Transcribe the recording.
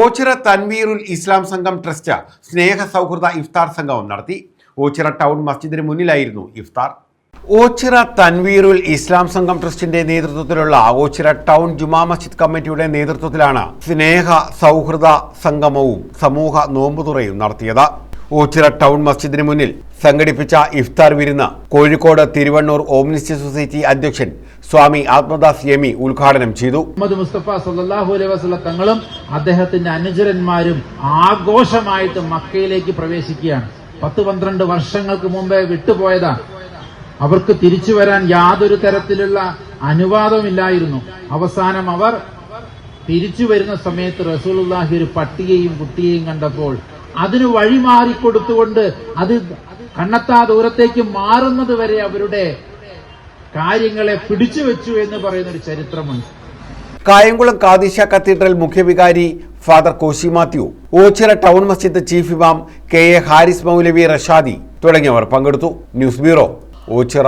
ഓച്ചിറ തൻവീറുൽ ഇസ്ലാം സംഘം ട്രസ്റ്റ് സ്നേഹ സൗഹൃദ ഇഫ്താർ സംഗമം നടത്തി. ഓച്ചിറ ടൗൺ മസ്ജിദിന് മുന്നിലായിരുന്നു ഇഫ്താർ. ഓച്ചിറ തൻവീറുൽ ഇസ്ലാം സംഘം ട്രസ്റ്റിന്റെ നേതൃത്വത്തിലുള്ള ഓച്ചിറ ടൗൺ ജുമാ മസ്ജിദ് കമ്മിറ്റിയുടെ നേതൃത്വത്തിലാണ് സ്നേഹ സൗഹൃദ സംഗമവും സമൂഹ നോമ്പുതുറയും നടത്തിയത്. ഓച്ചിറ ടൗൺ മസ്ജിദിന് മുന്നിൽ സംഘടിപ്പിച്ച ഇഫ്താർ വിരുന്ന് കോഴിക്കോട് തിരുവണ്ണൂർ ഓംനിസ്റ്റ് സൊസൈറ്റി അധ്യക്ഷൻ സ്വാമി ആത്മദാസ് യമി ഉദ്ഘാടനം ചെയ്തു. മുഹമ്മദ് മുസ്തഫ സല്ലല്ലാഹു അലൈഹി വസല്ലം തങ്ങളും അദ്ദേഹത്തിന്റെ അനുചരന്മാരും ആഘോഷമായിട്ട് മക്കയിലേക്ക് പ്രവേശിക്കുകയാണ്. 10-12 വർഷങ്ങൾക്ക് മുമ്പേ വിട്ടുപോയതാണ്. അവർക്ക് തിരിച്ചു വരാൻ യാതൊരു തരത്തിലുള്ള അനുവാദമില്ലായിരുന്നു. അവസാനം അവർ തിരിച്ചു വരുന്ന സമയത്ത് റസൂലുള്ളാഹി ഒരു പട്ടിയെയും കുട്ടിയെയും കണ്ടപ്പോൾ അതിന് വഴിമാറിക്കൊടുത്തുകൊണ്ട് അത് കണ്ണെത്താ ദൂരത്തേക്ക് മാറുന്നത് വരെ അവരുടെ കാര്യങ്ങളെ പിടിച്ചു വെച്ചു എന്ന് പറയുന്ന ഒരു ചരിത്രമുണ്ട്. കായംകുളം കാദിശ കത്തീഡ്രൽ മുഖ്യവികാരി father Koshy Mathew, Ochira town Masjid chief ഇമാം കെ എ ഹാരിസ് മൗലവി റഷാദി തുടങ്ങിയവർ പങ്കെടുത്തു. News bureau, Ochira.